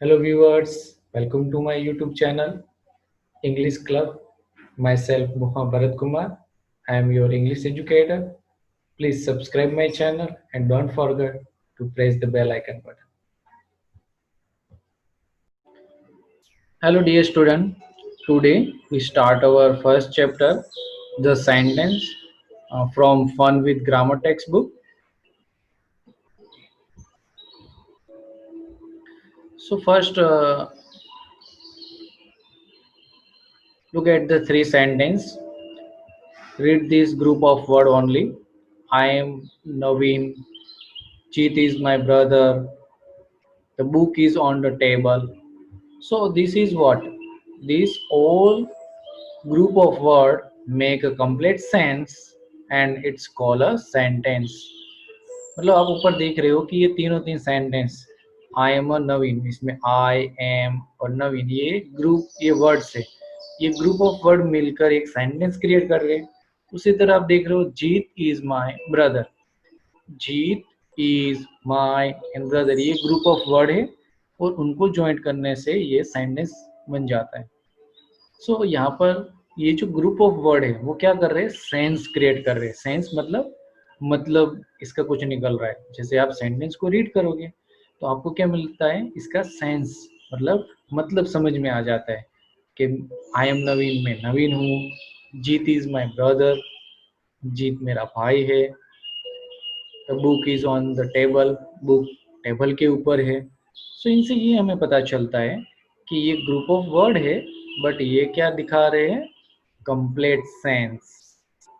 Hello viewers, welcome to my YouTube channel English Club. Myself Muhammad Bharat Kumar. I am your English educator. Please subscribe my channel and don't forget to press the bell icon button. Hello dear student. Today we start our first chapter, the sentence from Fun with Grammar textbook. So first look at the three sentences. Read this group of word only. I am Naveen. Jeet is my brother. The book is on the table. So this is what this all group of word make a complete sense and it's called a sentence. मतलब आप ऊपर देख रहे हो कि ये तीनों तीन सेंटेंस आई एम अ नवीन, इसमें आई एम और नवीन ये ग्रुप ये वर्ड्स है, ये ग्रुप ऑफ वर्ड मिलकर एक सेंटेंस क्रिएट कर रहे हैं. उसी तरह आप देख रहे हो Jeet is my brother, Jeet is my and brother ये ग्रुप ऑफ वर्ड है और उनको ज्वाइन करने से ये सेंटेंस बन जाता है. सो यहाँ पर ये जो ग्रुप ऑफ वर्ड है वो क्या कर रहे हैं, सेंस क्रिएट कर रहे हैं. सेंस मतलब इसका कुछ निकल रहा है. जैसे आप सेंटेंस को रीड करोगे तो आपको क्या मिलता है, इसका सेंस मतलब समझ में आ जाता है कि आई एम नवीन, मैं नवीन हूँ. जीत इज माई ब्रदर, जीत मेरा भाई है. The book is on the table, book table के ऊपर है. सो इनसे ये हमें पता चलता है कि ये ग्रुप ऑफ वर्ड है बट ये क्या दिखा रहे हैं, कंप्लीट सेंस.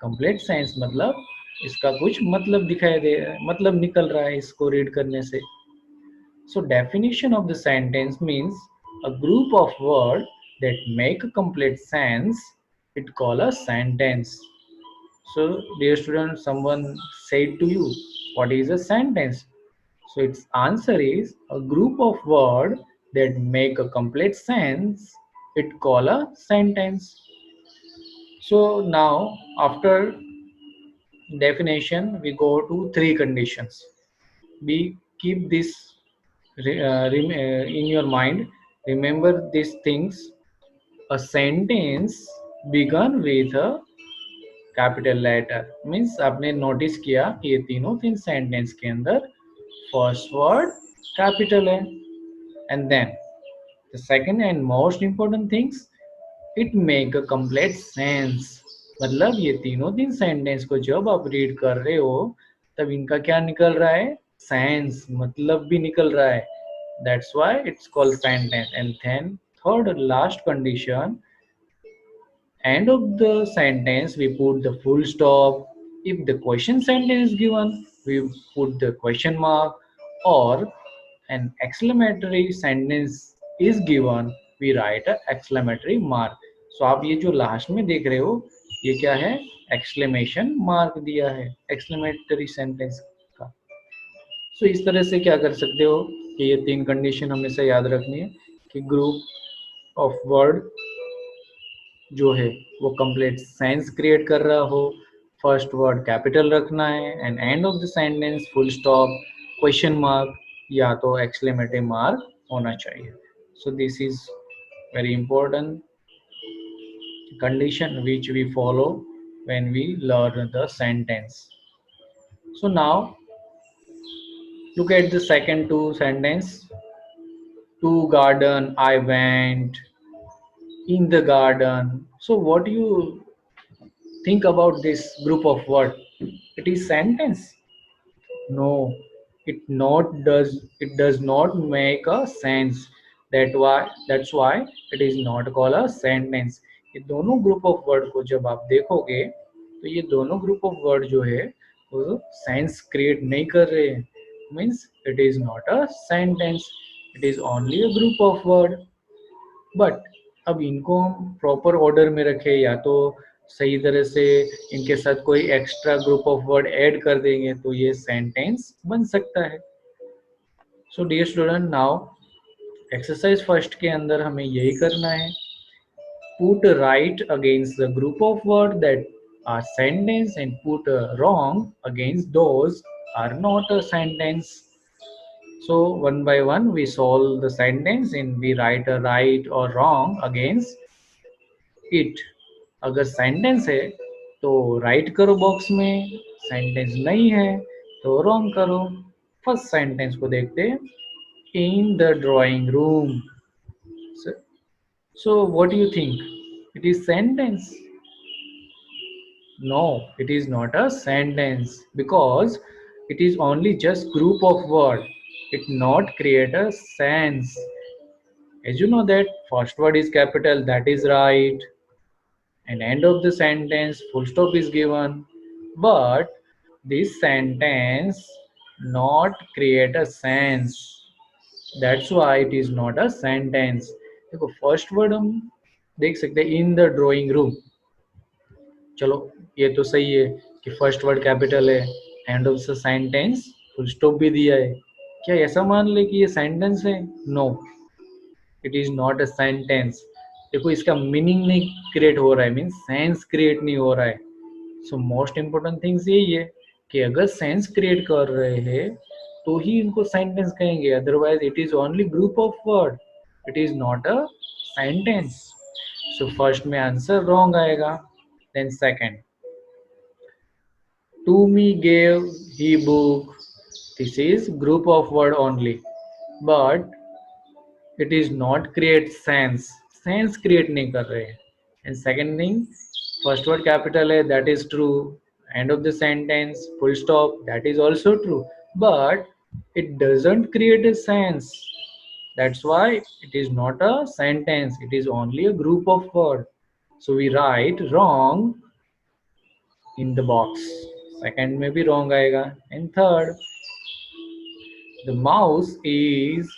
कंप्लीट सेंस मतलब इसका कुछ मतलब दिखाई दे रहा है, मतलब निकल रहा है इसको रीड करने से. So definition of the sentence means a group of word that make a complete sense, it call a sentence. So dear student, someone said to you what is a sentence. So its answer is a group of words that make a complete sense, it call a sentence. So now after definition we go to three conditions. We keep this in your mind. Remember these things. A sentence begun with a capital letter means आपने notice किया कि ये तीनों तीन sentence के अंदर first word capital है. And then the second and most important things, it make a complete sense. मतलब ये तीनों तीन सेंटेंस को जब आप रीड कर रहे हो तब इनका क्या निकल रहा है, सेंस, मतलब भी निकल रहा है. That's why it's called sentence. And then third last condition, end of the sentence we put the full stop. If the question sentence is given we put the question mark, or an exclamatory sentence is given we write a exclamatory mark. So आप ये जो last में देख रहे हो ये क्या है, एक्सक्लेमेशन मार्क दिया है एक्सक्लेमेटरी सेंटेंस का. सो इस तरह से क्या कर सकते हो कि ये तीन कंडीशन हमेशा याद रखनी है कि ग्रुप ऑफ वर्ड जो है वो कंप्लीट सेंस क्रिएट कर रहा हो, फर्स्ट वर्ड कैपिटल रखना है and and of the sentence full stop, question mark या तो एक्सक्लेमेटरी मार्क होना चाहिए. So this is very important condition which we follow when we learn the sentence. So now look at the second two sentence. To garden I went, in the garden. So what do you think about this group of word? It is sentence? No, it does not make a sense. That's why it is not called a sentence. ये दोनों group of word को जब आप देखोगे तो ये दोनों group of word जो है वो सेंस क्रिएट नहीं कर रहे हैं. Means it is not a sentence, it is only a group of word. But अब इनको हम प्रॉपर ऑर्डर में रखें या तो सही तरह से इनके साथ कोई extra group of word add कर देंगे तो ये सेंटेंस बन सकता है. So dear student, now exercise first के अंदर हमें यही करना है. Put right against the group of word that are sentence and put wrong against those are not a sentence. So one by one we solve the sentence and we write a right or wrong against it. अगर sentence है तो right करो box में, sentence नहीं है तो wrong करो. First sentence को देखते हैं. In the drawing room. So what do you think? It is sentence? No, it is not a sentence because it is only just group of word. It not create a sense. As you know that first word is capital, that is right. And end of the sentence, full stop is given. But this sentence not create a sense. That's why it is not a sentence. देखो first word हम देख सकते हैं in the drawing room. चलो ये तो सही है कि फर्स्ट वर्ड कैपिटल है. And of the sentence full stop भी दिया है. क्या ऐसा मान ले कि ये सेंटेंस है? No, it is not a sentence. देखो इसका मीनिंग नहीं क्रिएट हो रहा है, मीन्स सेंस क्रिएट नहीं हो रहा है. सो मोस्ट इम्पोर्टेंट थिंग्स यही है कि अगर सेंस क्रिएट कर रहे हैं तो ही इनको सेंटेंस कहेंगे, otherwise it is only group of word, it is not a sentence. So first में आंसर रॉन्ग आएगा. Then second, to me gave he book. This is group of word only, but it is not create sense. Sense create नहीं कर रहे हैं. And second thing, first word capital है, that is true. End of the sentence full stop, that is also true, but it doesn't create a sense. That's why it is not a sentence, it is only a group of word. So we write wrong in the box. Second में भी wrong आएगा. And third, the mouse is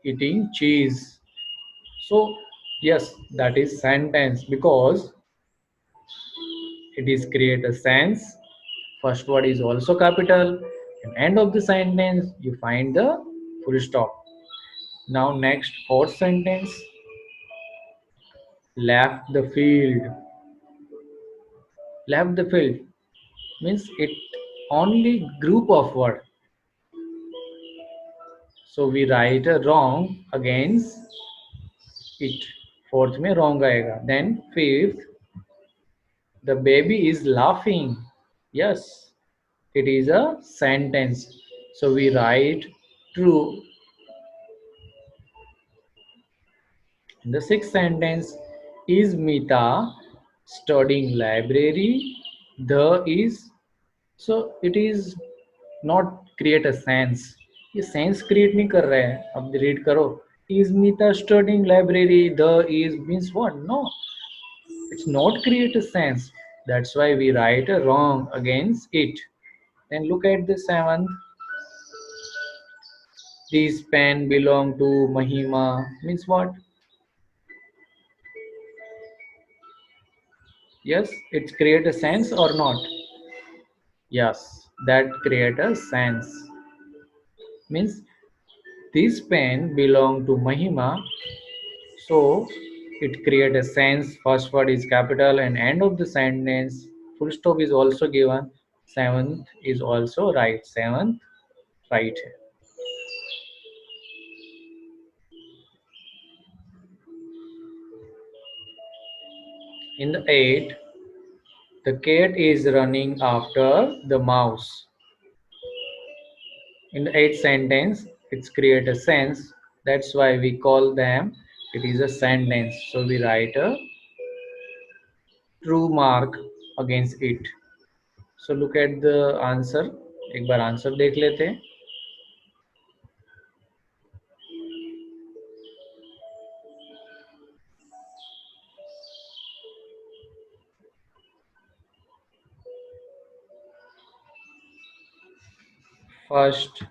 eating cheese. So yes, that is sentence because it is create a sense. First word is also capital, and end of the sentence you find the full stop. Now next fourth sentence, left the field. Left the field means it only group of word. So we write a wrong against it. Fourth में wrong आएगा. Then fifth, the baby is laughing. Yes, it is a sentence. So we write true. In the sixth sentence, is Mita studying library? The is. So it is not create a sense. ये sense create नहीं कर रहे हैं. अब read करो. Is Mita studying library? The is means what? No, it's not create a sense. That's why we write a wrong against it. Then look at the seventh. This pen belong to Mahima means what? Yes, it create a sense or not? Yes, that create a sense. Means this pen belong to Mahima, so it create a sense. First word is capital and end of the sentence full stop is also given. Seventh is also right. Seventh right. In the eight, the cat is running after the mouse. In the eighth sentence, it's create a sense. That's why we call them, it is a sentence. So we write a true mark against it. So look at the answer. एक बार answer देख लेते हैं. First,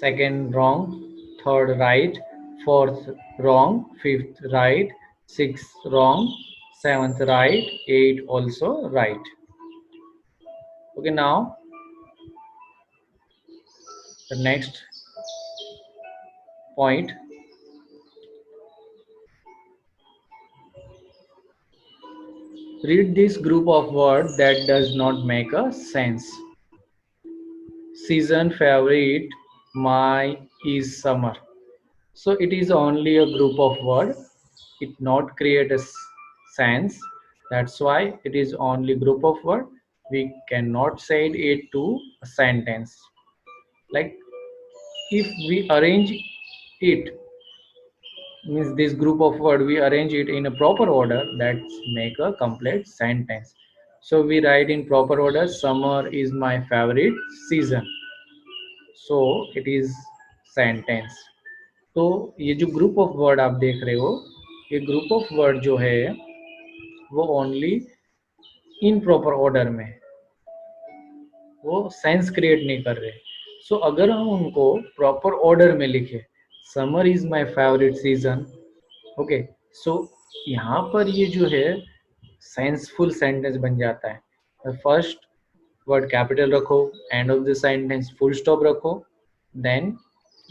second wrong, third right, fourth wrong, fifth right, sixth wrong, seventh right, eight also right. Okay, now the next point. Read this group of words that does not make a sense. Season favorite, my is summer. So it is only a group of words. It not create a sense. That's why it is only group of words. We cannot say it to a sentence. Like if we arrange it, means this group of word we arrange it in a proper order, that's make a complete sentence. So we write in proper order, summer is my favorite season, so it is sentence. तो ये जो group of word आप देख रहे हो, ये group of word जो है वो ओनली इन प्रॉपर ऑर्डर में, वो सेंस क्रिएट नहीं कर रहे। सो अगर हम उनको प्रॉपर ऑर्डर में लिखे, summer is my favourite season, okay, so यहाँ पर ये जो है सेंसफुल सेंटेंस बन जाता है। फर्स्ट वर्ड कैपिटल रखो, end of the sentence full stop रखो, then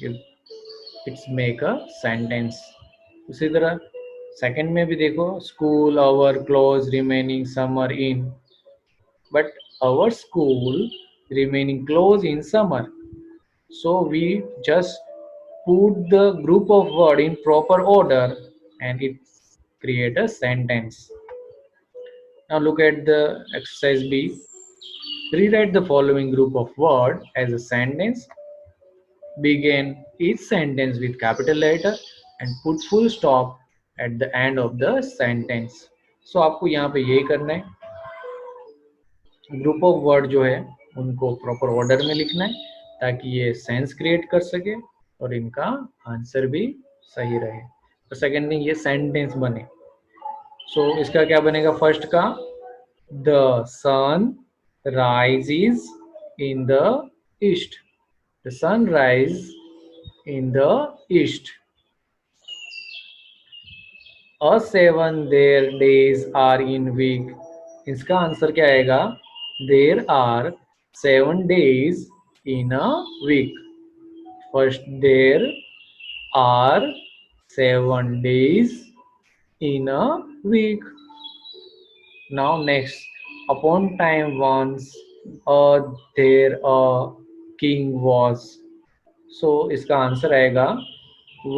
it's make a sentence. उसी तरह सेकंड में भी देखो, school hour close remaining summer in, but our school remaining closed in summer. So we just put the group of word in proper order and it create a sentence. Now look at the exercise B. Rewrite the following group of word as a sentence. Begin each sentence with capital letter and put full stop at the end of the sentence. So आपको यहाँ पे यही करना है, group of word जो है उनको proper order में लिखना है ताकि ये सेंस क्रिएट कर सके और इनका आंसर भी सही रहे। तो सेकंड थिंग, ये सेंटेंस बने। सो इसका क्या बनेगा, फर्स्ट का, the sun rises in the east, the sun rise in the east. A seven there days are in week, इसका आंसर क्या आएगा, there are 7 days in a week. First, there are 7 days in a week. Now next, upon time once there a king was. So इसका answer आएगा,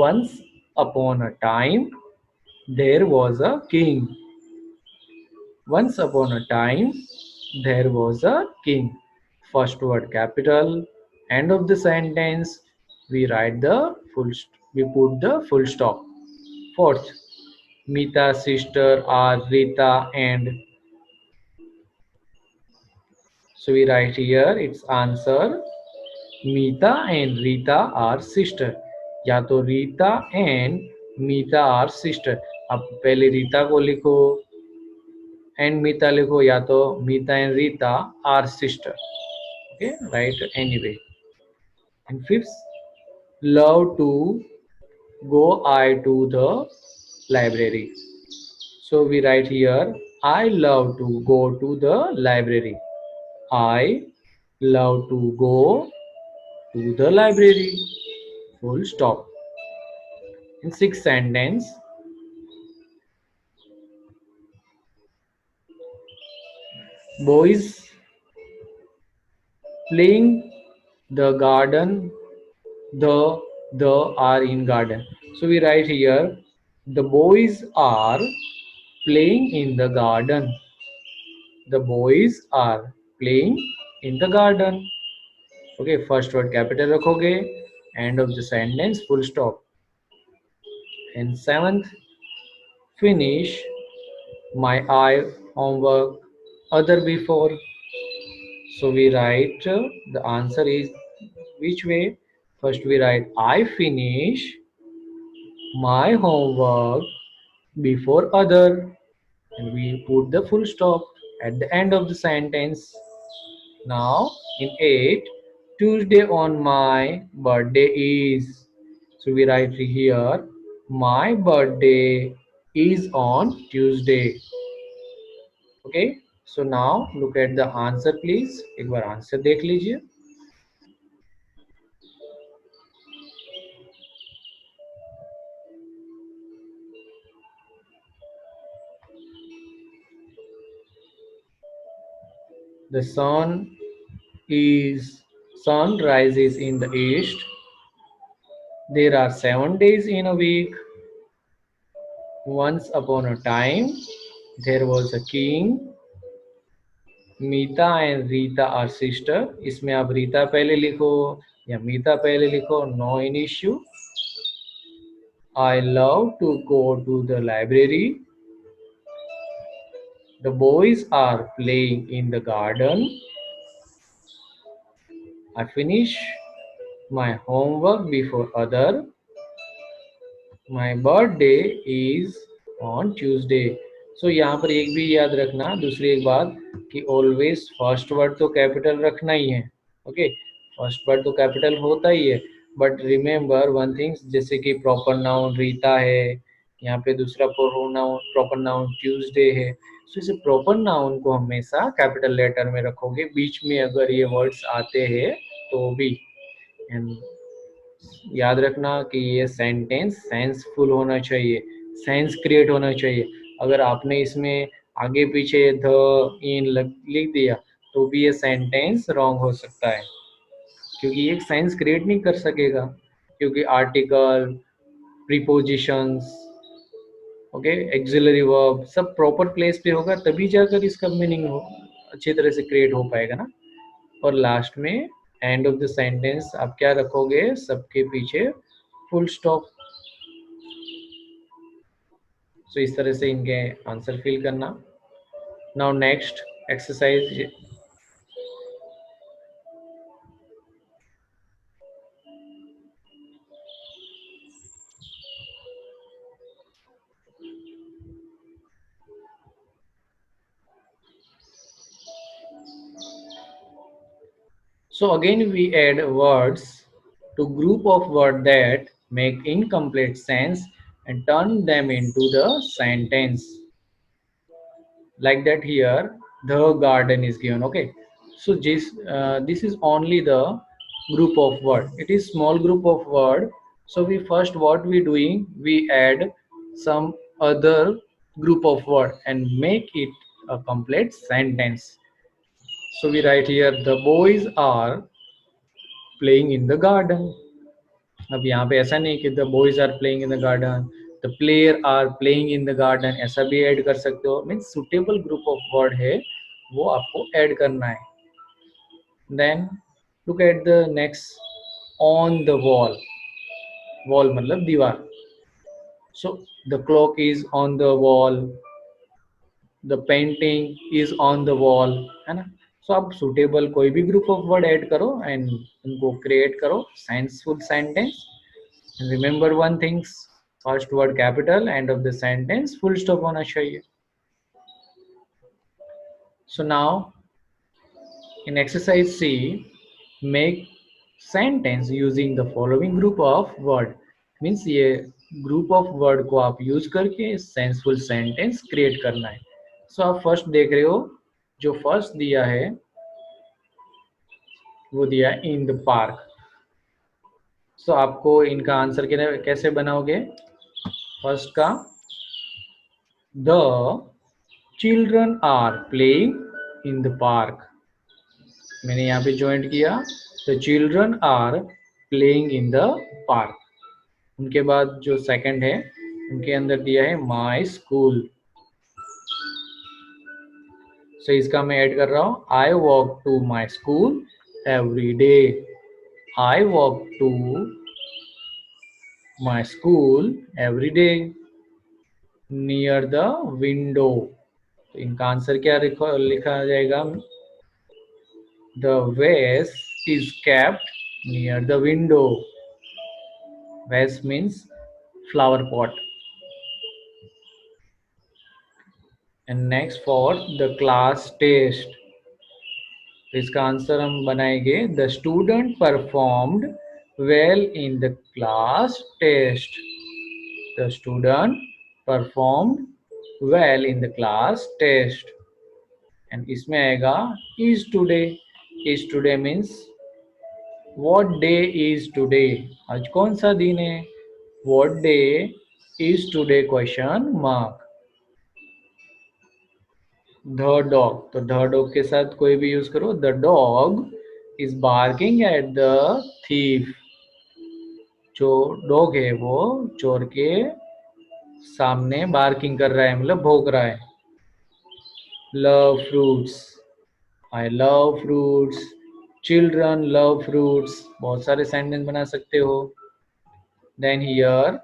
once upon a time there was a king. Once upon a time, there was a king. First word capital. End of the sentence, we write the we put the full stop. Fourth, Mita's sister are Rita and. So we write here its answer. Mita and Rita are sister. या तो Rita and Meeta are sister. अब पहले रीता को लिखो and मीता लिखो, या तो Meeta and Rita are sister, okay, right, anyway. And fifth, love to go I to the library. So we write here, I love to go to the library. I love to go to the library. Full stop. In sixth sentence, boys playing the garden, the are in garden. So we write here, the boys are playing in the garden. The boys are playing in the garden. Okay, first word capital रखोगे, end of the sentence full stop. And seventh, finish my eye homework other before. So we write the answer is which way? First we write I finish my homework before other, and we put the full stop at the end of the sentence. Now in 8, Tuesday on my birthday is. So we write here, my birthday is on Tuesday. Okay. So now look at the answer please. एक बार answer देख लीजिए। The sun rises in the east. There are 7 days in a week. Once upon a time, there was a king. Meeta and Rita are sister. इसमें आप रीता पहले लिखो या मीता पहले लिखो, no in issue. I love to go to the library. The boys are playing in the garden. I finish my homework before other. My birthday is on Tuesday. So यहाँ पर एक भी याद रखना, दूसरी एक बात कि ऑलवेज फर्स्ट वर्ड तो कैपिटल रखना ही है. ओके, फर्स्ट वर्ड तो कैपिटल होता ही है, बट रिमेम्बर वन थिंग्स, जैसे कि प्रॉपर नाउन रीता है, यहाँ पे दूसरा प्रोनाउन प्रॉपर नाउन ट्यूसडे है. सो इसे प्रॉपर नाउन को हमेशा कैपिटल लेटर में रखोगे, बीच में अगर ये वर्ड्स आते हैं तो भी. एंड याद रखना कि ये सेंटेंस सेंसफुल होना चाहिए, सेंस क्रिएट होना चाहिए. अगर आपने इसमें आगे पीछे द इन लिख दिया तो भी ये सेंटेंस रॉन्ग हो सकता है, क्योंकि ये सेंस क्रिएट नहीं कर सकेगा, क्योंकि article, prepositions, okay, axillary verb सब प्रॉपर प्लेस पे होगा, तभी जाकर इसका मीनिंग हो अच्छी तरह से क्रिएट हो पाएगा ना. और लास्ट में एंड ऑफ द सेंटेंस आप क्या रखोगे, सबके पीछे फुल स्टॉप. सो इस तरह से इनके आंसर फिल करना. Now next exercise. So again we add words to group of words that make incomplete sense and turn them into the sentence. Like that here, the garden is given. Okay, so this is only the group of word. It is small group of word. So we first what we doing, we add some other group of word and make it a complete sentence. So we write here, the boys are playing in the garden. अब यहाँ पे ऐसा नहीं कि the boys are playing in the garden, the player are playing in the garden, ऐसा भी add कर सकते हो. Means suitable group of word है वो आपको ऐड करना है. Then look at the next, on the wall. Wall मतलब दीवार. So the clock is on the wall, the painting is on the wall, है ना. सो आप सुटेबल कोई भी ग्रुप ऑफ वर्ड ऐड करो एंड उनको क्रिएट करो senseful sentence. Remember one things, first word capital, and of the sentence full stop होना चाहिए. So now in exercise C, make sentence using the following group of word. Means ये group of word को आप use करके senseful sentence create करना है. सो आप first देख रहे हो, जो फर्स्ट दिया है वो दिया इन द पार्क. सो आपको इनका आंसर कैसे बनाओगे. फर्स्ट का, the children are playing in the park. मैंने यहाँ पे ज्वाइंट किया, the children are playing in the park. उनके बाद जो सेकंड है उनके अंदर दिया है माई स्कूल. सो इसका मैं ऐड कर रहा हूँ, I walk to my school every day. I walk to my school every day. Near the window. तो इनका आंसर क्या लिखा जाएगा, the vase is kept near the window. Vase means flower pot. And next for the class test. तो इसका answer हम बनाएंगे, the student performed well in the class test. The student performed well in the class test. And इसमें आएगा is today. Is today means what day is today, आज कौन सा दिन है. What day is today question mark. The dog, तो the dog के साथ कोई भी यूज करो। The dog is barking at the thief. जो डॉग है वो चोर के सामने बार्किंग कर रहा है, मतलब भौंक रहा है। Love fruits, I love fruits, children love fruits, बहुत सारे सेंटेंस बना सकते हो। Then here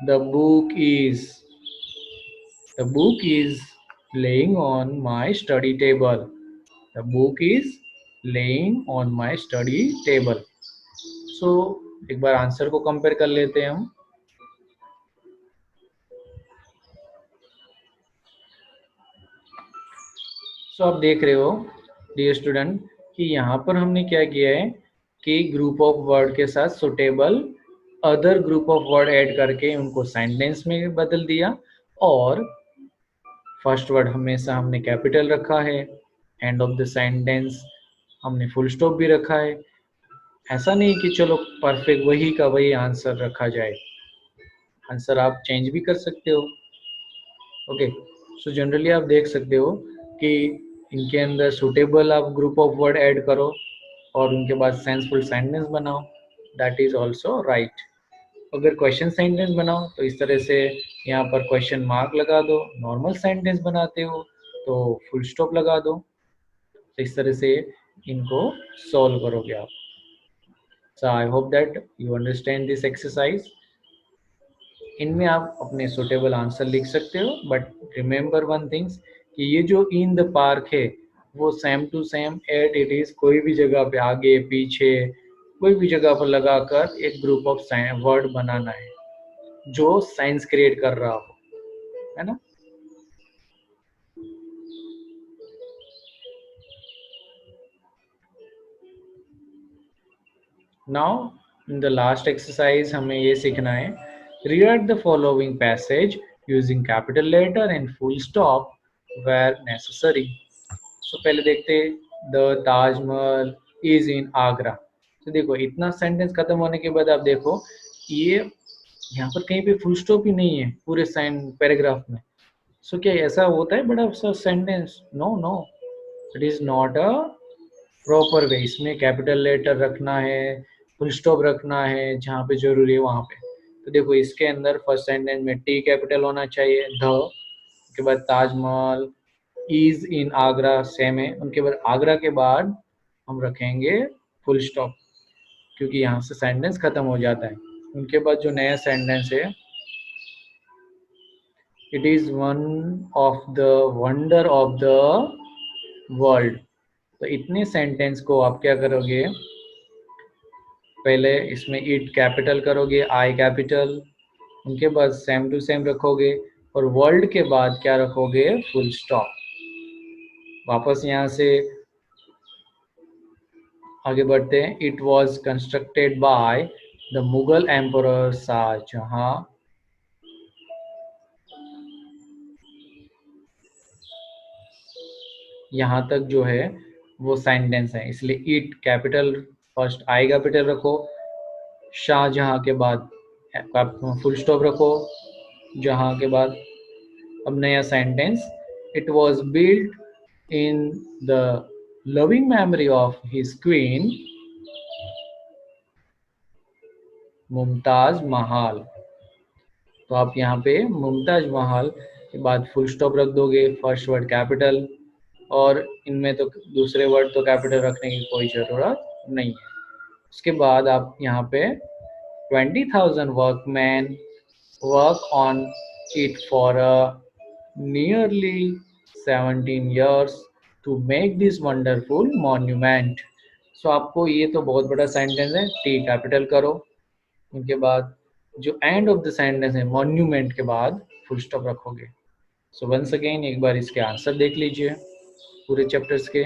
the book is, the book is laying on my study table. The book is laying on my study table. So एक बार answer को compare कर लेते हैं हम। सो आप देख रहे हो डियर स्टूडेंट कि यहाँ पर हमने क्या किया है कि ग्रुप ऑफ वर्ड के साथ suitable other group of word add करके उनको सेंटेंस में बदल दिया, और फर्स्ट वर्ड हमेशा हमने कैपिटल रखा है, एंड ऑफ द सेंटेंस हमने फुल स्टॉप भी रखा है। ऐसा नहीं कि चलो परफेक्ट वही का वही आंसर रखा जाए, आंसर आप चेंज भी कर सकते हो। ओके, सो जनरली आप देख सकते हो कि इनके अंदर सुटेबल आप ग्रुप ऑफ वर्ड ऐड करो और उनके बाद सेंसफुल सेंटेंस बनाओ, दैट इज ऑल्सो राइट। अगर क्वेश्चन सेंटेंस बनाओ तो इस तरह से यहाँ पर क्वेश्चन मार्क लगा दो, नॉर्मल सेंटेंस बनाते हो तो फुल स्टॉप लगा दो। तो इस तरह से इनको सॉल्व करोगे आप। So I hope that you understand this exercise. इनमें आप अपने सुटेबल आंसर लिख सकते हो, बट रिमेंबर वन थिंग्स कि ये जो इन द पार्क है वो same to same at it is कोई भी जगह पे आगे पीछे कोई भी जगह पर लगाकर एक ग्रुप ऑफ वर्ड बनाना है जो साइंस क्रिएट कर रहा हो, है ना। Now in the last exercise हमें ये सीखना है, read the following passage using capital letter and full stop where necessary. So पहले देखते the Taj Mahal is in Agra. तो देखो इतना सेंटेंस खत्म होने के बाद आप देखो ये यहाँ पर कहीं पे फुल स्टॉप ही नहीं है पूरे पैराग्राफ में। सो क्या ऐसा होता है बड़ा सा sentence? No no, it is not a proper way. इसमें कैपिटल लेटर रखना है, फुल स्टॉप रखना है जहाँ पे जरूरी है वहाँ पे। तो देखो इसके अंदर फर्स्ट सेंटेंस में टी कैपिटल होना चाहिए, द, उसके बाद Taj Mahal, is in Agra same है, उनके बाद आगरा के बाद हम रखेंगे फुल स्टॉप क्योंकि यहाँ से सेंटेंस खत्म हो जाता है। उनके बाद जो नया सेंटेंस है, it is one of the wonder of the world. तो इतने सेंटेंस को आप क्या करोगे, पहले इसमें इट कैपिटल करोगे, आई कैपिटल, उनके बाद सेम टू सेम रखोगे और वर्ल्ड के बाद क्या रखोगे, फुल स्टॉप। वापस यहाँ से आगे बढ़ते हैं। It was constructed by the Mughal emperor Shahjahan. यहाँ तक जो है वो सेंटेंस है, इसलिए it capital first I capital रखो, शाहजहां के बाद फुल स्टॉप रखो, जहां के बाद अब नया sentence, it was build in the loving memory of his queen Mumtaz Mahal. तो आप यहाँ पे मुमताज महल के बाद फुल स्टॉप रख दोगे, फर्स्ट वर्ड कैपिटल, और इनमें तो दूसरे वर्ड तो कैपिटल रखने की कोई ज़रूरत नहीं है। उसके बाद आप यहाँ पे 20,000 workman work on it for nearly 17 years to make this wonderful monument। सो आपको ये तो बहुत बड़ा सेंटेंस है, टी कैपिटल करो, उनके बाद जो एंड ऑफ द सेंटेंस है मॉन्यूमेंट के बाद फुल स्टॉप रखोगे। सो वंस अगेन एक बार इसके आंसर देख लीजिए पूरे चैप्टर्स के।